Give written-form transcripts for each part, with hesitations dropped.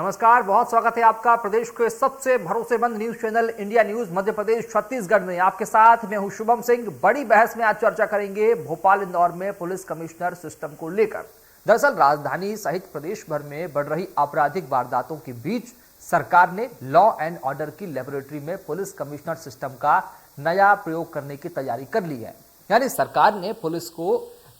नमस्कार, बहुत स्वागत है आपका प्रदेश के सबसे भरोसेमंद news channel India news Madhya Pradesh Chhattisgarh में। आपके साथ मैं हूं शुभम सिंह। बड़ी बहस में आज चर्चा करेंगे भोपाल इंदौर में पुलिस कमिश्नर सिस्टम को लेकर। दरअसल राजधानी सहित प्रदेश भर में बढ़ रही आपराधिक वारदातों के बीच सरकार ने लॉ एंड ऑर्डर की लेबोरेटरी में पुलिस कमिश्नर सिस्टम का नया प्रयोग करने की तैयारी कर ली है। यानी सरकार ने पुलिस को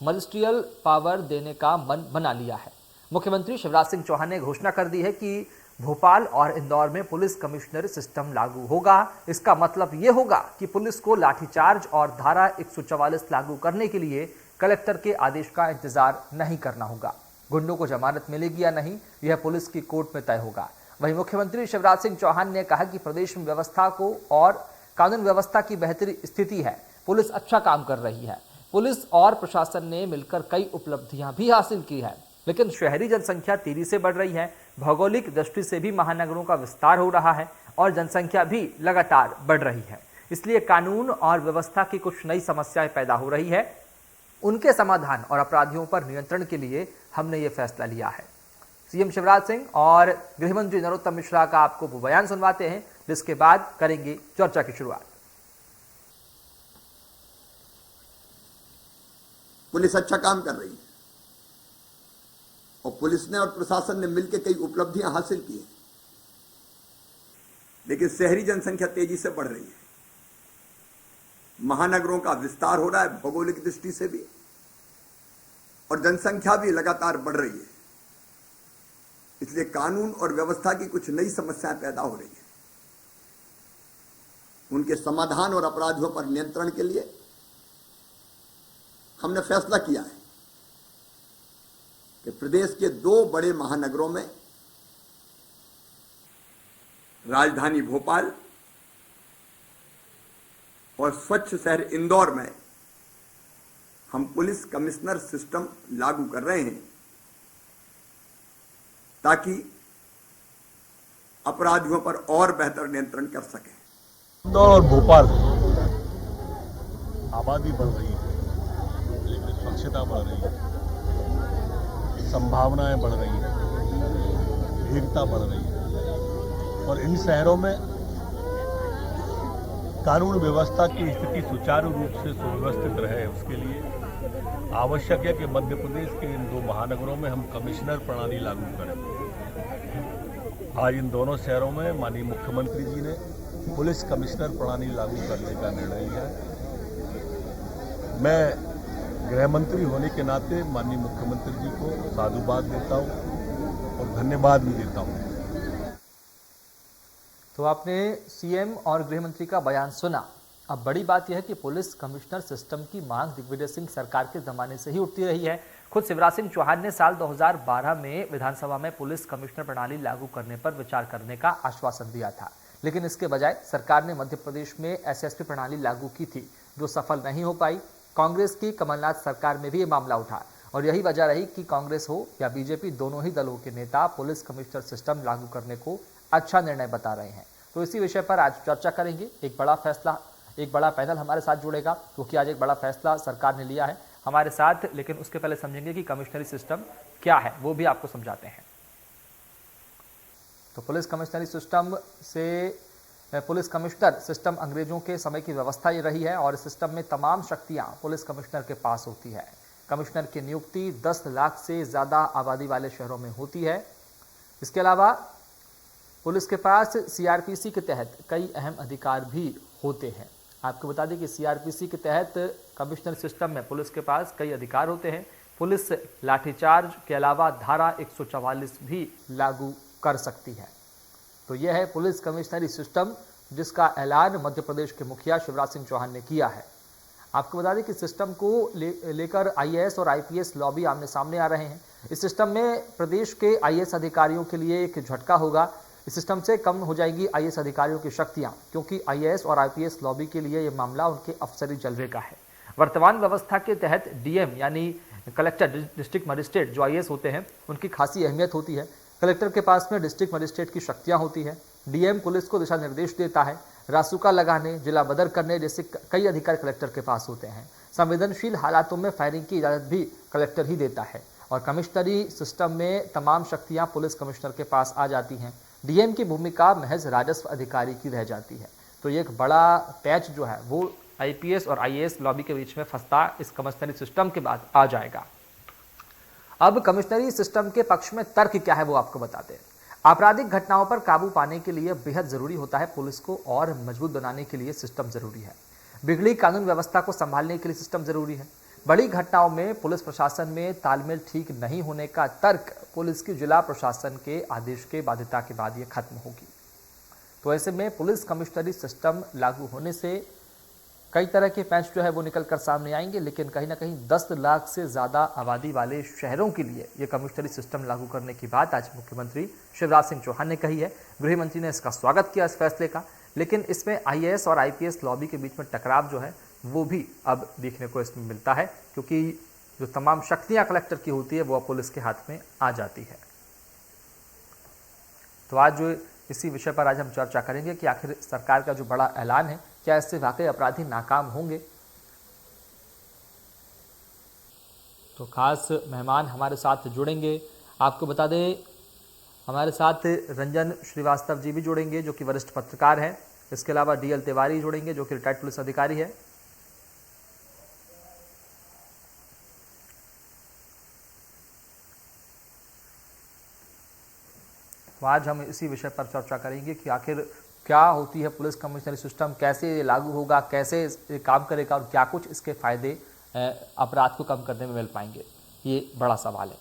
मजिस्ट्रियल पावर देने का मन बना लिया है। मुख्यमंत्री शिवराज सिंह चौहान ने घोषणा कर दी है कि भोपाल और इंदौर में पुलिस कमिश्नर सिस्टम लागू होगा। इसका मतलब यह होगा कि पुलिस को लाठीचार्ज और धारा 144 लागू करने के लिए कलेक्टर के आदेश का इंतजार नहीं करना होगा। गुंडों को जमानत मिलेगी या नहीं, यह पुलिस की कोर्ट में तय होगा। वहीं मुख्यमंत्री शिवराज सिंह चौहान ने कहा कि प्रदेश में व्यवस्था को और कानून व्यवस्था की बेहतर स्थिति है। पुलिस अच्छा काम कर रही है। पुलिस और प्रशासन ने मिलकर कई उपलब्धियां भी हासिल की है, लेकिन शहरी जनसंख्या तेजी से बढ़ रही है। भौगोलिक दृष्टि से भी महानगरों का विस्तार हो रहा है और जनसंख्या भी लगातार बढ़ रही है। इसलिए कानून और व्यवस्था की कुछ नई समस्याएं पैदा हो रही है। उनके समाधान और अपराधियों पर नियंत्रण के लिए हमने ये फैसला लिया है। सीएम शिवराज सिंह और गृहमंत्री नरोत्तम मिश्रा का आपको वो बयान सुनवाते हैं, जिसके बाद करेंगे चर्चा की शुरुआत। पुलिस अच्छा काम कर रही है और पुलिस ने और प्रशासन ने मिलकर कई उपलब्धियां हासिल की हैं, लेकिन शहरी जनसंख्या तेजी से बढ़ रही है। महानगरों का विस्तार हो रहा है भौगोलिक दृष्टि से भी, और जनसंख्या भी लगातार बढ़ रही है। इसलिए कानून और व्यवस्था की कुछ नई समस्याएं पैदा हो रही है। उनके समाधान और अपराधियों पर नियंत्रण के लिए हमने फैसला किया है कि प्रदेश के 2 बड़े महानगरों में, राजधानी भोपाल और स्वच्छ शहर इंदौर में, हम पुलिस कमिश्नर सिस्टम लागू कर रहे हैं ताकि अपराधियों पर और बेहतर नियंत्रण कर सकें। इंदौर और भोपाल आबादी बढ़ रही है, निष्पक्षता बढ़ रही है, संभावनाएं बढ़ रही हैं, भीड़ता बढ़ रही है, और इन शहरों में कानून व्यवस्था की स्थिति सुचारू रूप से सुव्यवस्थित रहे। उसके लिए आवश्यक है कि मध्य प्रदेश के इन 2 महानगरों में हम कमिश्नर प्रणाली लागू करें। आज इन दोनों शहरों में माननीय मुख्यमंत्री जी ने पुलिस कमिश्नर प्रणाली लागू करने का निर्णय लिया है। मैं गृह मंत्री होने के नाते माननीय मुख्यमंत्री जी को साधुवाद देता हूं और धन्यवाद भी देता हूं। तो आपने सीएम और गृह मंत्री का बयान सुना। अब बड़ी बात यह है कि पुलिस कमिश्नर सिस्टम की मांग दिग्विजय सिंह सरकार के जमाने से ही उठती रही है। खुद शिवराज सिंह चौहान ने साल 2012 में विधानसभा में पुलिस कमिश्नर प्रणाली लागू करने पर विचार करने का आश्वासन दिया था, लेकिन इसके बजाय सरकार ने मध्य प्रदेश में एसएसपी प्रणाली लागू की थी, जो सफल नहीं हो पाई। कांग्रेस की कमलनाथ सरकार में भी ये मामला उठा और यही वजह रही कि कांग्रेस हो या बीजेपी, दोनों ही दलों के नेता पुलिस कमिश्नर सिस्टम लागू करने को अच्छा निर्णय बता रहे हैं। तो इसी विषय पर आज चर्चा करेंगे। एक बड़ा पैनल हमारे साथ जुड़ेगा, क्योंकि आज एक बड़ा फैसला सरकार ने लिया है हमारे साथ। लेकिन उसके पहले समझेंगे कि कमिश्नरी सिस्टम क्या है, वो भी आपको समझाते हैं। तो पुलिस कमिश्नरी सिस्टम से पुलिस कमिश्नर सिस्टम अंग्रेजों के समय की व्यवस्था ये रही है और इस सिस्टम में तमाम शक्तियां पुलिस कमिश्नर के पास होती है। कमिश्नर की नियुक्ति 10 लाख से ज़्यादा आबादी वाले शहरों में होती है। इसके अलावा पुलिस के पास सीआरपीसी के तहत कई अहम अधिकार भी होते हैं। आपको बता दें कि सीआरपीसी के तहत कमिश्नर सिस्टम में पुलिस के पास कई अधिकार होते हैं। पुलिस लाठीचार्ज के अलावा धारा 144 भी लागू कर सकती है। तो यह है पुलिस कमिश्नरी सिस्टम, जिसका ऐलान मध्य प्रदेश के मुखिया शिवराज सिंह चौहान ने किया है। आपको बता दें कि सिस्टम को लेकर आईएएस और आईपीएस लॉबी आमने सामने आ रहे हैं। इस सिस्टम में प्रदेश के आईएएस अधिकारियों के लिए एक झटका होगा। इस सिस्टम से कम हो जाएगी आईएएस अधिकारियों की शक्तियां, क्योंकि आईएएस और आईपीएस लॉबी के लिए यह मामला उनके अफसरी जलवे का है। वर्तमान व्यवस्था के तहत डीएम यानी कलेक्टर, डिस्ट्रिक्ट मजिस्ट्रेट जो आईएएस होते हैं, उनकी खासी अहमियत होती है। कलेक्टर के पास में डिस्ट्रिक्ट मजिस्ट्रेट की शक्तियां होती है। डीएम पुलिस को दिशा निर्देश देता है, रासुका लगाने, जिला बदर करने जैसे कई अधिकार कलेक्टर के पास होते हैं। संवेदनशील हालातों में फायरिंग की इजाजत भी कलेक्टर ही देता है और कमिश्नरी सिस्टम में तमाम शक्तियां पुलिस कमिश्नर के पास आ जाती हैं। डीएम की भूमिका महज राजस्व अधिकारी की रह जाती है। तो ये एक बड़ा पैच जो है वो आईपीएस और आईएएस लॉबी के बीच में फंसता इस कमिश्नरी सिस्टम के बाद आ जाएगा। अब कमिश्नरी सिस्टम के पक्ष में तर्क क्या है वो आपको बताते हैं। आपराधिक घटनाओं पर काबू पाने के लिए बेहद जरूरी होता है पुलिस को और मजबूत बनाने के लिए सिस्टम जरूरी है। बिगड़ी कानून व्यवस्था को संभालने के लिए सिस्टम जरूरी है। बड़ी घटनाओं में पुलिस प्रशासन में तालमेल ठीक नहीं होने का तर्क पुलिस की जिला प्रशासन के आदेश के बाध्यता के बाद ये खत्म होगी। तो ऐसे में पुलिस कमिश्नरी सिस्टम लागू होने से कई तरह के पैंच जो है वो निकल कर सामने आएंगे, लेकिन कहीं ना कहीं 10 लाख से ज़्यादा आबादी वाले शहरों के लिए ये कमिश्नरी सिस्टम लागू करने की बात आज मुख्यमंत्री शिवराज सिंह चौहान ने कही है। गृह मंत्री ने इसका स्वागत किया इस फैसले का, लेकिन इसमें आईएएस और आईपीएस लॉबी के बीच में टकराव जो है वो भी अब देखने को इसमें मिलता है, क्योंकि जो तमाम शक्तियां कलेक्टर की होती है वो अब पुलिस के हाथ में आ जाती है। तो आज जो इसी विषय पर आज हम चर्चा करेंगे कि आखिर सरकार का जो बड़ा ऐलान है, क्या इससे वाकई अपराधी नाकाम होंगे। तो खास मेहमान हमारे साथ जुड़ेंगे। आपको बता दें हमारे साथ रंजन श्रीवास्तव जी भी जुड़ेंगे जो कि वरिष्ठ पत्रकार हैं। इसके अलावा डीएल तिवारी जुड़ेंगे जो कि रिटायर्ड पुलिस अधिकारी है। तो आज हम इसी विषय पर चर्चा करेंगे कि आखिर क्या होती है पुलिस कमिश्नरी सिस्टम, कैसे लागू होगा, कैसे काम करेगा और क्या कुछ इसके फायदे अपराध को कम करने में मिल पाएंगे, ये बड़ा सवाल है।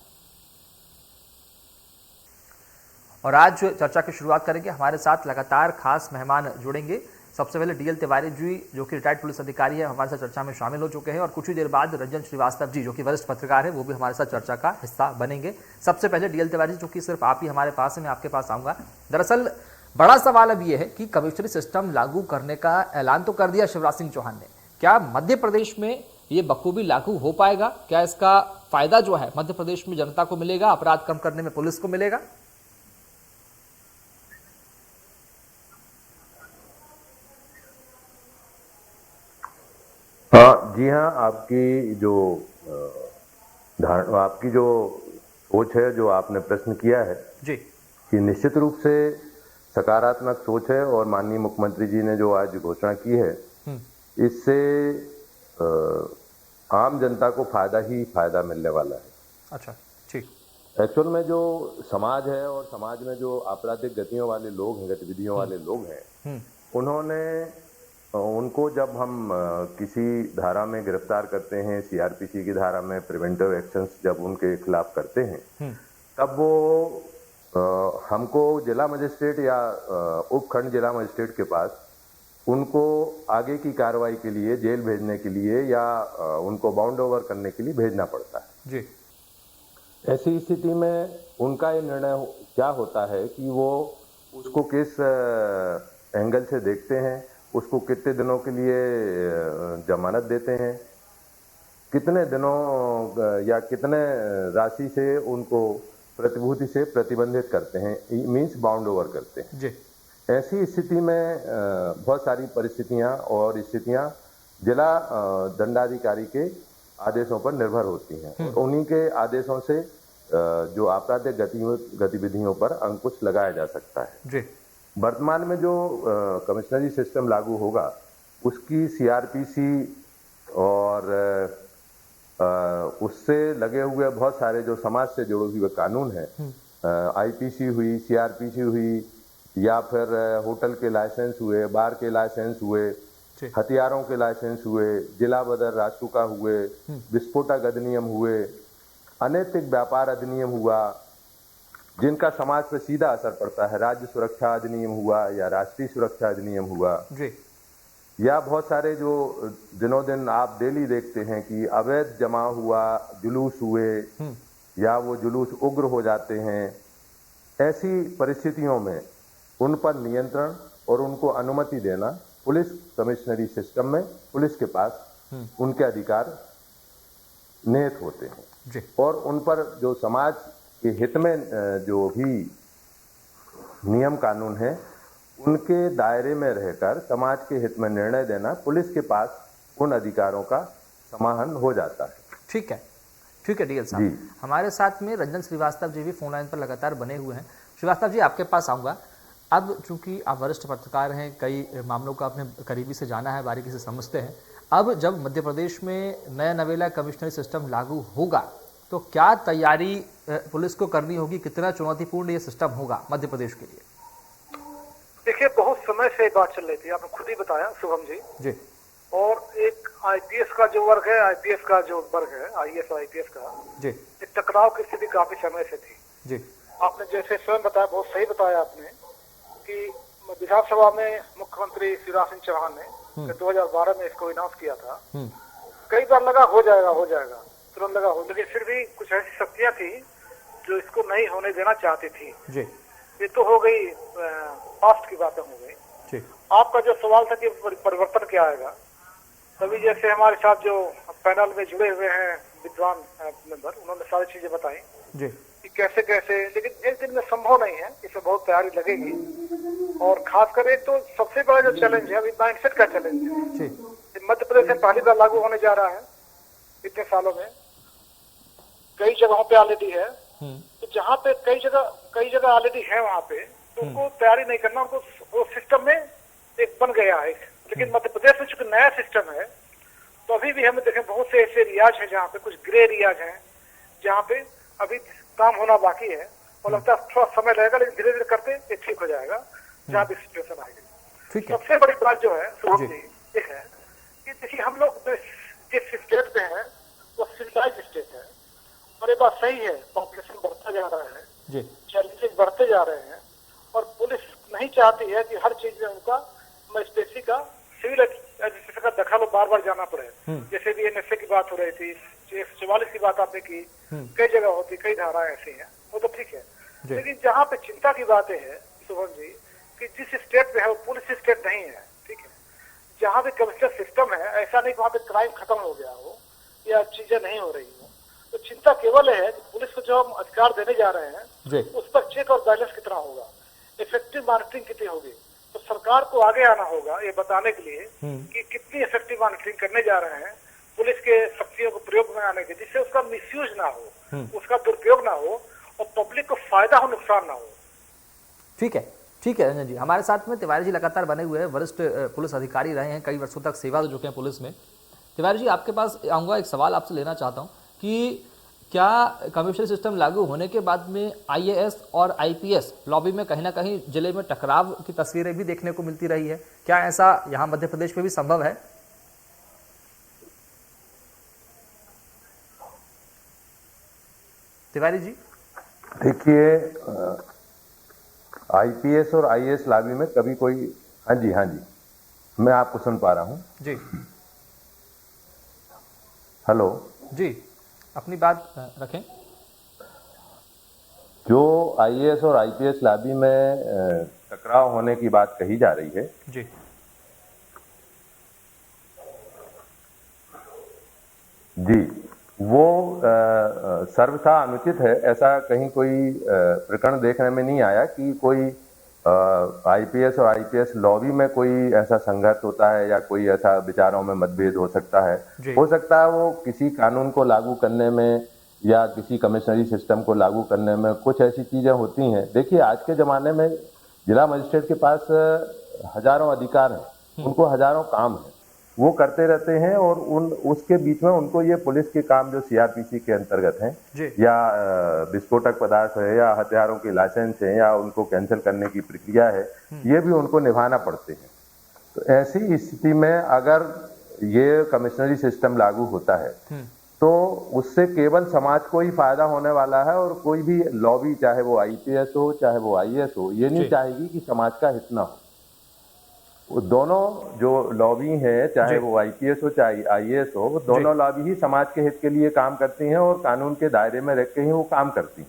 और आज चर्चा की शुरुआत करेंगे, हमारे साथ लगातार खास मेहमान जुड़ेंगे। सबसे पहले डीएल तिवारी जी जो कि रिटायर्ड पुलिस अधिकारी है, हमारे साथ चर्चा में शामिल हो चुके हैं, और कुछ ही देर बाद रंजन श्रीवास्तव जी जो कि वरिष्ठ पत्रकार है वो भी हमारे साथ चर्चा का हिस्सा बनेंगे। सबसे पहले डीएल तिवारी जो कि सिर्फ आप ही हमारे पास है, मैं आपके पास आऊँगा। दरअसल बड़ा सवाल अब ये है कि कमिश्नरी सिस्टम लागू करने का ऐलान तो कर दिया शिवराज सिंह चौहान ने, क्या मध्य प्रदेश में ये बखूबी लागू हो पाएगा? क्या इसका फायदा जो है मध्य प्रदेश में जनता को मिलेगा, अपराध कम करने में पुलिस को मिलेगा? हाँ जी हाँ, आपकी जो सोच है, जो आपने प्रश्न किया है जी, कि निश्चित रूप से सकारात्मक सोच है, और माननीय मुख्यमंत्री जी ने जो आज घोषणा की है इससे आम जनता को फायदा ही फायदा मिलने वाला है। अच्छा, ठीक। एक्चुअल में जो समाज है और समाज में जो आपराधिक गतियों वाले लोग हैं, गतिविधियों वाले लोग हैं, उनको जब हम किसी धारा में गिरफ्तार करते हैं, सीआरपीसी की धारा में प्रिवेंटिव एक्शंस जब उनके खिलाफ करते हैं, तब वो हमको जिला मजिस्ट्रेट या उपखंड जिला मजिस्ट्रेट के पास उनको आगे की कार्रवाई के लिए, जेल भेजने के लिए या उनको बाउंड ओवर करने के लिए भेजना पड़ता है जी। ऐसी स्थिति में उनका ये निर्णय क्या होता है कि वो उसको किस एंगल से देखते हैं, उसको कितने दिनों के लिए जमानत देते हैं, कितने दिनों या कितने राशि से उनको प्रतिभूति से प्रतिबंधित करते हैं, मीन्स बाउंड ओवर करते हैं जी। ऐसी स्थिति में बहुत सारी परिस्थितियां और स्थितियां जिला दंडाधिकारी के आदेशों पर निर्भर होती हैं। उन्हीं के आदेशों से जो आपराधिक गतिविधियों पर अंकुश लगाया जा सकता है जी। वर्तमान में जो कमिश्नरी सिस्टम लागू होगा उसकी सीआरपीसी और उससे लगे हुए बहुत सारे जो समाज से जुड़े हुए कानून हैं, आईपीसी हुई, सीआरपीसी हुई, या फिर होटल के लाइसेंस हुए, बार के लाइसेंस हुए, हथियारों के लाइसेंस हुए, जिला बदर राजसुका हुए, विस्फोटक अधिनियम हुए, अनैतिक व्यापार अधिनियम हुआ जिनका समाज पर सीधा असर पड़ता है, राज्य सुरक्षा अधिनियम हुआ या राष्ट्रीय सुरक्षा अधिनियम हुआ जी। या बहुत सारे जो दिनों दिन आप डेली देखते हैं कि अवैध जमा हुआ, जुलूस हुए या वो जुलूस उग्र हो जाते हैं। ऐसी परिस्थितियों में उन पर नियंत्रण और उनको अनुमति देना पुलिस कमिश्नरी सिस्टम में पुलिस के पास उनके अधिकार निहित होते हैं जी। और उन पर जो समाज के हित में जो भी नियम कानून है उनके दायरे में रहकर समाज के हित में निर्णय देना पुलिस के पास उन अधिकारों का समाहन हो जाता है। ठीक है, ठीक है डीएल साहब, हमारे साथ में रंजन श्रीवास्तव जी भी फोन लाइन पर लगातार बने हुए हैं। श्रीवास्तव जी, आपके पास आऊँगा। अब चूंकि आप वरिष्ठ पत्रकार हैं, कई मामलों को आपने करीबी से जाना है, बारीकी से समझते हैं। अब जब मध्य प्रदेश में नया नवेला कमिश्नरी सिस्टम लागू होगा तो क्या तैयारी पुलिस को करनी होगी, कितना चुनौतीपूर्ण ये सिस्टम होगा मध्य प्रदेश के लिए? देखिए, बहुत समय से बात चल रही थी, आपने खुद ही बताया शुभम जी। और एक आईपीएस का जो वर्ग है, आईपीएस का जो वर्ग है, आईएएस और आईपीएस का जी, एक टकराव की स्थिति काफी समय से थी जी। आपने जैसे स्वयं बताया, बहुत सही बताया आपने कि विधानसभा में मुख्यमंत्री शिवराज सिंह चौहान ने 2012 में इसको अनाउंस किया था। कई बार लगा हो जाएगा, तुरंत लगा हो, लेकिन फिर भी कुछ ऐसी शक्तियां थी जो इसको नहीं होने देना चाहती थी जी। ये तो हो गई, पास्ट की बातें हो गई। आपका जो सवाल था कि परिवर्तन क्या आएगा, तभी जैसे हमारे साथ जो पैनल में जुड़े हुए हैं विद्वान मेंबर, उन्होंने सारी चीजें बताई जी कि कैसे कैसे, लेकिन एक दिन में संभव नहीं है, इसमें बहुत तैयारी लगेगी। और खासकर एक तो सबसे बड़ा जो चैलेंज है, अभी माइंडसेट का चैलेंज है। मध्य प्रदेश में पहली बार लागू होने जा रहा है इतने सालों में, कई जगहों पे ऑलरेडी है, तो जहाँ पे कई जगह ऑलरेडी है वहाँ पे, तो उनको तैयारी नहीं करना, उनको वो सिस्टम में एक बन गया है। लेकिन मध्य प्रदेश में चूंकि नया सिस्टम है, तो अभी भी हमें देखें बहुत से ऐसे रियाज हैं जहाँ पे कुछ ग्रे रियाज हैं, जहाँ पे अभी काम होना बाकी है, और लगता है थोड़ा समय लगेगा, लेकिन धीरे धीरे करते ये ठीक हो जाएगा जहाँ भी सिचुएशन आएगी। सबसे बड़ी बात जो है शुभम जी ये है कि देखिए, हम लोग जिस स्टेट में है वो सिविलाइज स्टेट है, और ये बात सही है, पॉपुलेशन बढ़ता जा रहा है, चैलेंजेस बढ़ते जा रहे हैं, और पुलिस नहीं चाहती है कि हर चीज में उनका मजिस्ट्रेसी का, सिविल एडमिनिस्ट्रेशन का दखल बार बार जाना पड़े। जैसे भी एनएसए की बात हो रही थी, 144 की बात आपने की, कई जगह होती, कई धाराएं ऐसी हैं, वो तो ठीक है। लेकिन जहाँ पे चिंता की बातें है शुभम जी, कि जिस स्टेट में है वो पुलिस स्टेट नहीं है, ठीक है, जहाँ भी कमिश्नर सिस्टम है, ऐसा नहीं वहाँ पे क्राइम खत्म हो गया हो या चीजें नहीं हो रही हो, तो चिंता केवल है कि पुलिस को जो हम अधिकार देने जा रहे हैं उस पर चेक और बैलेंस कितना होगा, इफेक्टिव मॉनिटरिंग कितनी होगी। तो सरकार को आगे आना होगा ये बताने के लिए कि कितनी इफेक्टिव मॉनिटरिंग करने जा रहे हैं, पुलिस के शक्तियों को प्रयोग में आने के, जिससे उसका मिसयूज ना हो, उसका दुरुपयोग ना हो, और पब्लिक को फायदा हो, नुकसान ना हो। ठीक है रंजन जी, हमारे साथ में तिवारी जी लगातार बने हुए हैं, वरिष्ठ पुलिस अधिकारी रहे हैं, कई वर्षों तक सेवा दे चुके हैं पुलिस में। तिवारी जी, आपके पास आऊँगा, एक सवाल आपसे लेना चाहता हूँ कि क्या कमिश्नरी सिस्टम लागू होने के बाद में आईएएस और आईपीएस लॉबी में कहीं ना कहीं जिले में टकराव की तस्वीरें भी देखने को मिलती रही है, क्या ऐसा यहाँ मध्य प्रदेश में भी संभव है? तिवारी जी, देखिए, आईपीएस और आईएएस लॉबी में कभी कोई, हाँ जी मैं आपको सुन पा रहा हूँ जी। हेलो जी, अपनी बात रखें। जो आईएएस और आईपीएस लॉबी में टकराव होने की बात कही जा रही है जी, वो सर्वथा अनुचित है। ऐसा कहीं कोई प्रकरण देखने में नहीं आया कि कोई आईपीएस और आईपीएस लॉबी में कोई ऐसा संघर्ष होता है या कोई ऐसा विचारों में मतभेद हो सकता है। हो सकता है वो किसी कानून को लागू करने में या किसी कमिश्नरी सिस्टम को लागू करने में कुछ ऐसी चीजें होती हैं। देखिए, आज के जमाने में जिला मजिस्ट्रेट के पास हजारों अधिकार हैं, उनको हजारों काम है, वो करते रहते हैं, और उसके बीच में उनको ये पुलिस के काम जो सीआरपीसी के अंतर्गत हैं, या विस्फोटक पदार्थ है या हथियारों के लाइसेंस है या उनको कैंसिल करने की प्रक्रिया है, ये भी उनको निभाना पड़ते हैं। तो ऐसी स्थिति में अगर ये कमिश्नरी सिस्टम लागू होता है तो उससे केवल समाज को ही फायदा होने वाला है, और कोई भी लॉबी, चाहे वो आईपीएस हो चाहे वो आईएएस हो, ये नहीं चाहेगी कि समाज का हित ना हो। दोनों जो लॉबी है, चाहे वो आईपीएस हो चाहे आईएएस हो, वो दोनों लॉबी ही समाज के हित के लिए काम करती हैं और कानून के दायरे में रह के ही वो काम करती हैं।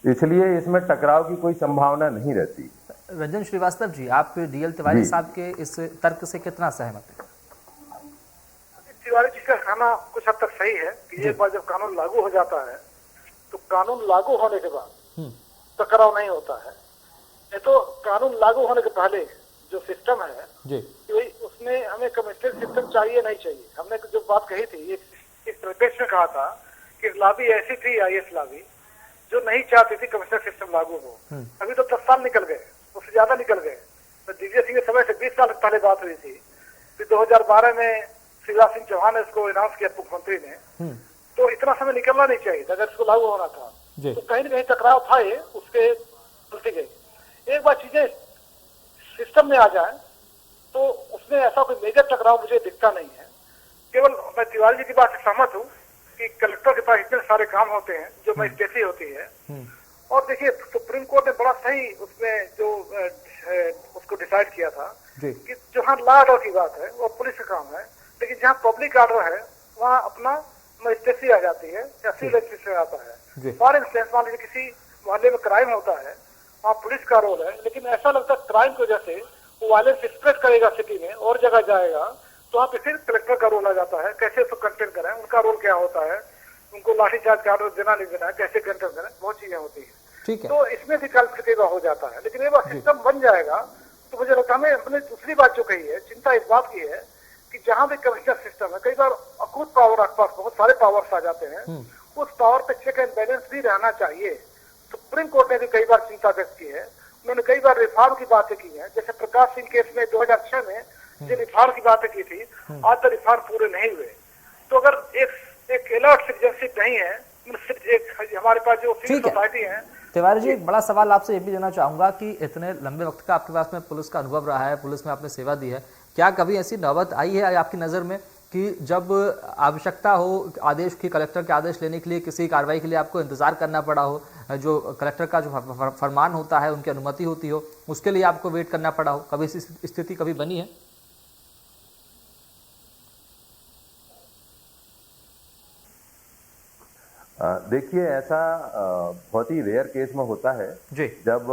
इसलिए इसमें टकराव की कोई संभावना नहीं रहती। रंजन श्रीवास्तव जी, आप डीएल तिवारी साहब के इस तर्क से कितना सहमत हैं? तिवारी जी का कहना कुछ हद तक सही है कि एक बार जब कानून लागू हो जाता है तो कानून लागू होने के बाद टकराव नहीं होता है। ये तो कानून लागू होने के पहले जो सिस्टम है कि उसमें हमें कमिश्नरी सिस्टम चाहिए नहीं चाहिए, हमने जो बात कही थी, एक परिपेक्ष में कहा था कि लॉबी ऐसी थी आईएएस लॉबी जो नहीं चाहती थी कमिश्नर सिस्टम लागू हो। अभी तो 10 साल निकल गए, उससे ज्यादा निकल गए। तो दिग्विजय सिंह के समय से 20 साल पहले बात हुई थी। फिर 2012 में शिवराज सिंह चौहान ने इसको अनाउंस किया मुख्यमंत्री ने। तो इतना समय निकलना नहीं चाहिए था अगर इसको लागू होना था। तो कहीं न कहीं टकराव था, ये उसके चलते गए। एक बार चीजें सिस्टम में आ जाए तो उसमें ऐसा कोई मेजर टकराव मुझे दिखता नहीं है। केवल मैं तिवारी जी की बात से सहमत हूँ कि कलेक्टर के पास इतने सारे काम होते हैं जो मजिस्ट्रेसी होती है। और देखिए सुप्रीम कोर्ट ने बड़ा सही उसमें जो उसको डिसाइड किया था कि जहाँ लॉ ऑर्डर की बात है वो पुलिस का काम है, लेकिन जहाँ पब्लिक ऑर्डर है वहाँ अपना मजिस्ट्रेसी आ जाती है या सिविल एडमिनिस्ट्रेशन आता है। फॉर इंस्टेंस मान लीजिए किसी मोहल्ले में क्राइम होता है, वहाँ पुलिस का रोल है, लेकिन ऐसा लगता है क्राइम की वजह से वो वायलेंस स्प्रेड करेगा सिटी में और जगह जाएगा, तो वहाँ पे फिर कलेक्टर का रोल आ जाता है। कैसे उसको कंटेन करें, उनका रोल क्या होता है, उनको लाठीचार्ज का ऑर्डर देना नहीं देना है, कैसे कंटेन करें, बहुत चीजें होती है। ठीक है। तो इसमें भी कल हो जाता है। लेकिन एक बार सिस्टम बन जाएगा तो मुझे लगता है, हमने दूसरी बात जो कही है, चिंता इस बात की है कि जहां भी कमिश्नर सिस्टम है, कई बार अकूत पावर आपके पास बहुत सारे पावर्स आ जाते हैं, उस पावर पे चेक एंड बैलेंस भी रहना चाहिए। सुप्रीम कोर्ट ने भी कई बार चिंता व्यक्त की है, उन्होंने कई बार रिफॉर्म की बातें की है। जैसे प्रकाश सिंह केस में 2006 में जो रिफॉर्म की बातें की थी, आज तक रिफॉर्म पूरे नहीं हुए। तो अगर एक अलर्ट सिटीजनशिप नहीं है, एक हमारे पास जो सिविल सोसाइटी है। तिवारी जी, एक बड़ा सवाल आपसे ये भी देना चाहूंगा कि इतने लंबे वक्त का आपके पास में पुलिस का अनुभव रहा है, पुलिस में आपने सेवा दी है, क्या कभी ऐसी नौबत आई है आपकी नज़र में कि जब आवश्यकता हो आदेश की, कलेक्टर के आदेश लेने के लिए, किसी कार्रवाई के लिए आपको इंतजार करना पड़ा हो, जो कलेक्टर का जो फरमान होता है, उनकी अनुमति होती हो, उसके लिए आपको वेट करना पड़ा हो? कभी ऐसी स्थिति कभी बनी है? देखिए, ऐसा बहुत ही रेयर केस में होता है जी। जब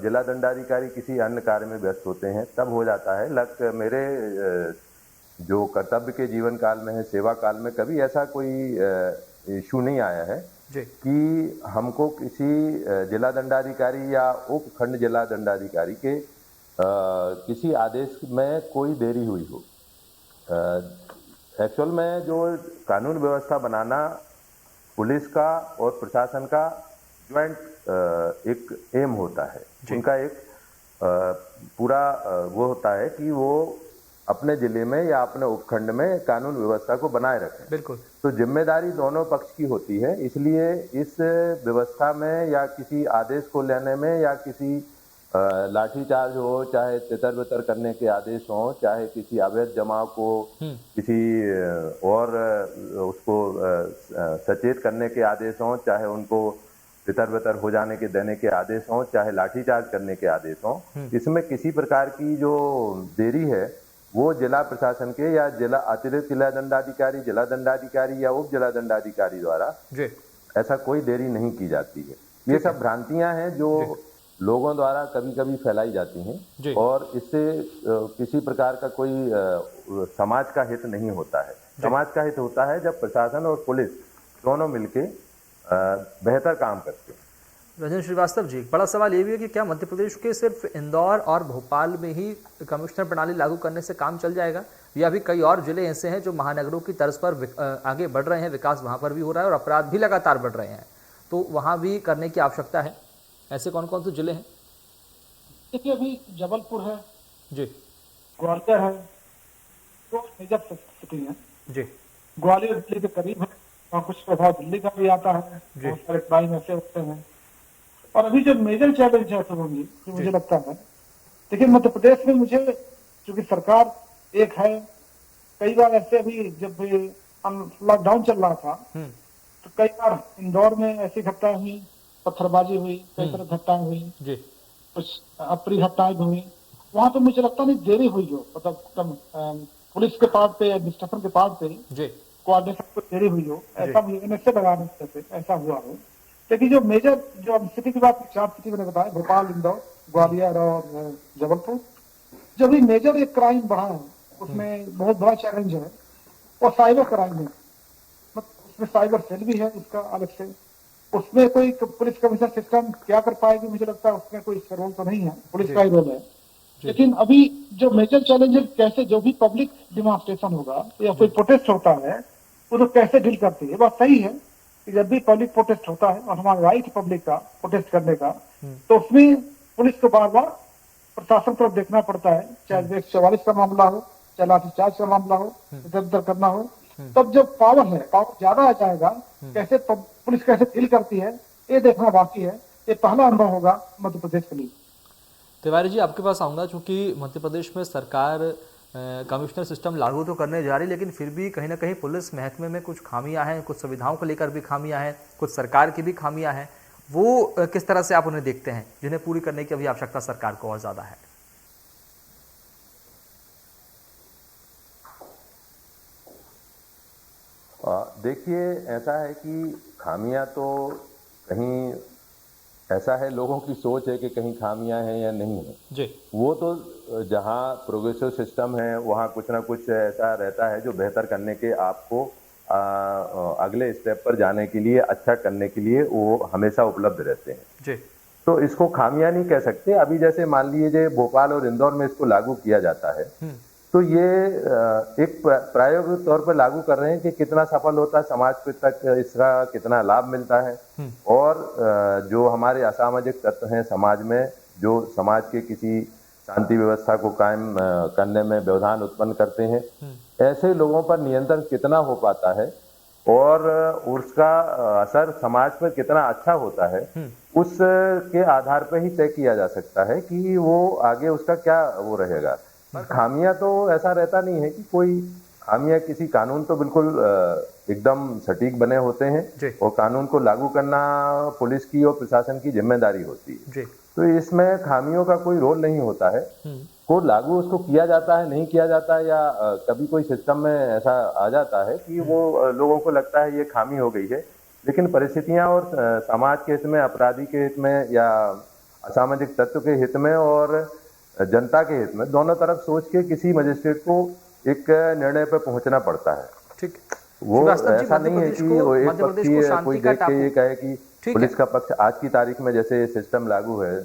जिला दंडाधिकारी किसी अन्य कार्य में व्यस्त होते हैं, तब हो जाता है। मेरे जो कर्तव्य के जीवन काल में है, सेवा काल में, कभी ऐसा कोई इशू नहीं आया है जी। कि हमको किसी जिला दंडाधिकारी या उप खंड जिला दंडाधिकारी के किसी आदेश में कोई देरी हुई हो। एक्चुअल में जो कानून व्यवस्था बनाना पुलिस का और प्रशासन का ज्वाइंट एक एम होता है, उनका एक पूरा वो होता है कि वो अपने जिले में या अपने उपखंड में कानून व्यवस्था को बनाए रखें। बिल्कुल। तो जिम्मेदारी दोनों पक्ष की होती है, इसलिए इस व्यवस्था में या किसी आदेश को लेने में या किसी लाठीचार्ज हो, चाहे तितर बितर करने के आदेश हो, चाहे किसी अवैध जमाव को किसी और उसको सचेत करने के आदेश हो, चाहे उनको तितर बितर हो जाने के देने के आदेश हो, चाहे लाठीचार्ज करने के आदेश हो, इसमें किसी प्रकार की जो देरी है वो जिला प्रशासन के या जिला अतिरिक्त जिला दंडाधिकारी, जिला दंडाधिकारी या उप जिला दंडाधिकारी द्वारा ऐसा कोई देरी नहीं की जाती है। ये सब भ्रांतियां हैं जो लोगों द्वारा कभी कभी फैलाई जाती हैं और इससे किसी प्रकार का कोई समाज का हित नहीं होता है। समाज का हित होता है जब प्रशासन और पुलिस दोनों मिलके बेहतर काम करते हैं। राजेंद्र श्रीवास्तव जी, बड़ा सवाल ये भी है कि क्या मध्य प्रदेश के सिर्फ इंदौर और भोपाल में ही कमिश्नर प्रणाली लागू करने से काम चल जाएगा, या अभी कई और जिले ऐसे हैं जो महानगरों की तर्ज पर आगे बढ़ रहे हैं, विकास वहां पर भी हो रहा है और अपराध भी लगातार बढ़ रहे हैं, तो वहां भी करने की आवश्यकता है? ऐसे कौन कौन से जिले हैं? देखिए, अभी जबलपुर है जी, ग्वालियर है, तो मेजर सिटी है जी। ग्वालियर दिल्ली के करीब है और कुछ प्रभाव दिल्ली का भी आता है, बहुत सारे क्राइम ऐसे होते हैं। और अभी जो मेजर चैलेंज है शुभम जी, मुझे लगता है, देखिए मध्य प्रदेश में मुझे चूंकि सरकार एक है, कई बार ऐसे अभी जब लॉकडाउन चल रहा था तो कई बार इंदौर में ऐसी घटनाएं हुई, पत्थरबाजी हुई, कई तरह घटनाएं हुई, कुछ अप्रिय घटनाएं हुई। वहां तो मुझे लगता नहीं देरी हुई हो, मतलब पुलिस के पार्ट पे, एडमिनिस्ट्रेशन के पार्ट पे कोऑर्डिनेशन को देरी हुई हो, ऐसा मुझे से लगाने से ऐसा हुआ हो। लेकिन जो मेजर जो सिटी की बात, 4 सिटी मैंने बताया, भोपाल, इंदौर, ग्वालियर और जबलपुर, जो भी मेजर एक क्राइम बढ़ा है उसमें बहुत बड़ा चैलेंज है और साइबर क्राइम है। उसमें साइबर सेल भी है उसका अलग से, उसमें कोई पुलिस कमिश्नर सिस्टम क्या कर पाएगी, मुझे लगता है उसमें कोई रोल तो नहीं है, पुलिस का ही रोल है। लेकिन अभी जो मेजर चैलेंज है, कैसे जो भी पब्लिक डिमॉन्स्ट्रेशन होगा या कोई प्रोटेस्ट होता है वो तो कैसे डील करती है, बात सही है। कि जब भी पब्लिक प्रोटेस्ट होता है और हमारा राइट पब्लिक का प्रोटेस्ट करने का, तो उसमें पुलिस को बार बार प्रशासन तरफ देखना पड़ता है, चाहे 144 का मामला हो, चाहे लाठीचार्ज का मामला हो, इधर उधर करना हो। तब जब पावर ज्यादा आ जाएगा, कैसे पुलिस कैसे फील करती है ये देखना बाकी है। ये पहला अनुभव होगा मध्य प्रदेश के लिए। तिवारी जी, आपके पास आऊंगा, क्योंकि मध्य प्रदेश में सरकार कमिश्नर सिस्टम लागू तो करने जा रही, लेकिन फिर भी कहीं ना कहीं पुलिस महकमे में कुछ खामियां हैं, कुछ सुविधाओं को लेकर भी खामियां हैं, कुछ सरकार की भी खामियां हैं। वो किस तरह से आप उन्हें देखते हैं जिन्हें पूरी करने की अभी आवश्यकता सरकार को और ज्यादा है? देखिए, ऐसा है कि खामियां तो कहीं ऐसा है, लोगों की सोच है कि कहीं खामियां हैं या नहीं है जी। वो तो जहां प्रोग्रेसिव सिस्टम है वहां कुछ ना कुछ ऐसा रहता है जो बेहतर करने के आपको अगले स्टेप पर जाने के लिए, अच्छा करने के लिए वो हमेशा उपलब्ध रहते हैं जी। तो इसको खामियां नहीं कह सकते। अभी जैसे मान लीजिए भोपाल और इंदौर में इसको लागू किया जाता है, तो ये एक प्रायोगिक तौर पर लागू कर रहे हैं कि कितना सफल होता है, समाज तक इसका कितना लाभ मिलता है, और जो हमारे असामाजिक तत्व हैं समाज में, जो समाज के किसी शांति व्यवस्था को कायम करने में व्यवधान उत्पन्न करते हैं, ऐसे लोगों पर नियंत्रण कितना हो पाता है और उसका असर समाज पर कितना अच्छा होता है, उसके आधार पर ही तय किया जा सकता है कि वो आगे उसका क्या वो रहेगा। पर खामियां तो ऐसा रहता नहीं है कि कोई खामियां, किसी कानून तो बिल्कुल एकदम सटीक बने होते हैं और कानून को लागू करना पुलिस की और प्रशासन की जिम्मेदारी होती है, तो इसमें खामियों का कोई रोल नहीं होता है। को लागू उसको किया जाता है, नहीं किया जाता है, या कभी कोई सिस्टम में ऐसा आ जाता है कि वो लोगों को लगता है ये खामी हो गई है, लेकिन परिस्थितियां और समाज के हित में, अपराधी के हित में या असामाजिक तत्व के हित में और जनता के हित में, दोनों तरफ सोच के किसी मजिस्ट्रेट को एक निर्णय पर पहुंचना पड़ता है। ठीक, वो ऐसा नहीं है कि वो एक पक्षीय कोई देख के ये कहे कि पुलिस का पक्ष आज की तारीख में जैसे सिस्टम लागू है।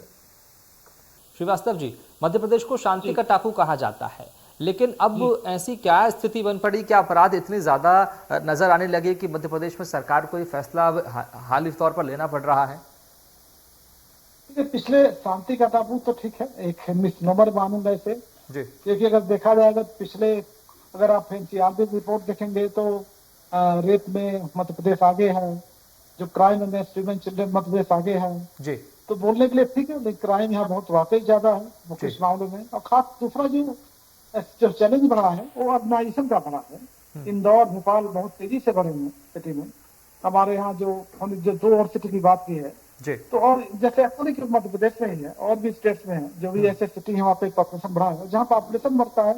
श्रीवास्तव जी, मध्य प्रदेश को शांति का टापू कहा जाता है, लेकिन अब ऐसी क्या स्थिति बन पड़ी, क्या अपराध इतने ज्यादा नजर आने लगे कि मध्य प्रदेश में सरकार को ये फैसला हाल ही तौर पर लेना पड़ रहा है? पिछले शांति का टापू तो ठीक है, एक मिसनोमर मानूंगा इसे, क्योंकि अगर देखा जाएगा पिछले, अगर आप एनसीआरबी रिपोर्ट देखेंगे तो रेप में मध्य प्रदेश आगे है, जो क्राइम में स्टूडेंट चिल्ड्रन मध्य प्रदेश आगे है जी। तो बोलने के लिए ठीक है, लेकिन क्राइम यहाँ बहुत वाकई ज्यादा है कुछ मामलों में। और खास दूसरा जो चैलेंज बढ़ा है वो ऑर्गेनाइजेशन का बढ़ा है। इंदौर भोपाल बहुत तेजी से बढ़े हैं सिटी में। हमारे यहाँ जो 2 और सिटी की बात की है जी, तो और जैसे ऐसा नहीं कि मध्य प्रदेश में ही है, और भी स्टेट्स में है, जो भी ऐसे सिटी है वहाँ पे पॉपुलेशन बढ़ा है। जहाँ पॉपुलेशन बढ़ता है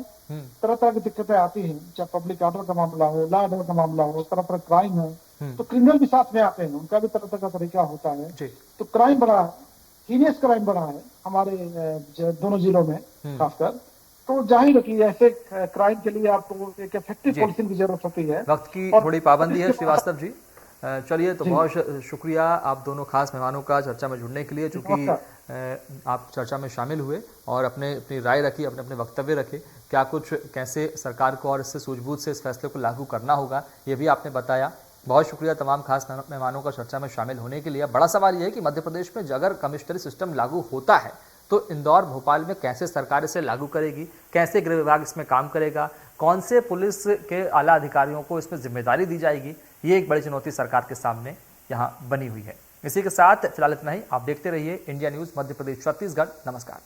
तरह तरह की दिक्कतें आती हैं, चाहे पब्लिक ऑर्डर का मामला हो, लॉ ऑर्डर का मामला हो, तरह तरह क्राइम है, तो क्रिमिनल भी साथ में आते हैं, उनका भी तरह तरह का तरीका होता है। तो क्राइम बढ़ा है, हीनियस क्राइम बढ़ा है हमारे दोनों जिलों में खासकर। तो जाहिर है कि ऐसे क्राइम के लिए आपको एक इफेक्टिव पुलिसिंग की जरूरत होती है। वक्त की थोड़ी पाबंदी है श्रीवास्तव जी, चलिए तो बहुत शुक्रिया आप दोनों खास मेहमानों का चर्चा में जुड़ने के लिए, चूंकि आप चर्चा में शामिल हुए और अपनी राय रखी, अपने वक्तव्य रखे, क्या कुछ कैसे सरकार को और इससे सूझबूझ से इस फैसले को लागू करना होगा, ये भी आपने बताया। बहुत शुक्रिया तमाम खास मेहमानों का चर्चा में शामिल होने के लिए। बड़ा सवाल यह है कि मध्य प्रदेश में अगर कमिश्नरी सिस्टम लागू होता है तो इंदौर भोपाल में कैसे सरकार इसे लागू करेगी, कैसे गृह विभाग इसमें काम करेगा, कौन से पुलिस के आला अधिकारियों को इसमें जिम्मेदारी दी जाएगी, ये एक बड़ी चुनौती सरकार के सामने यहाँ बनी हुई है। इसी के साथ फिलहाल इतना ही। आप देखते रहिए इंडिया न्यूज मध्य प्रदेश छत्तीसगढ़। नमस्कार।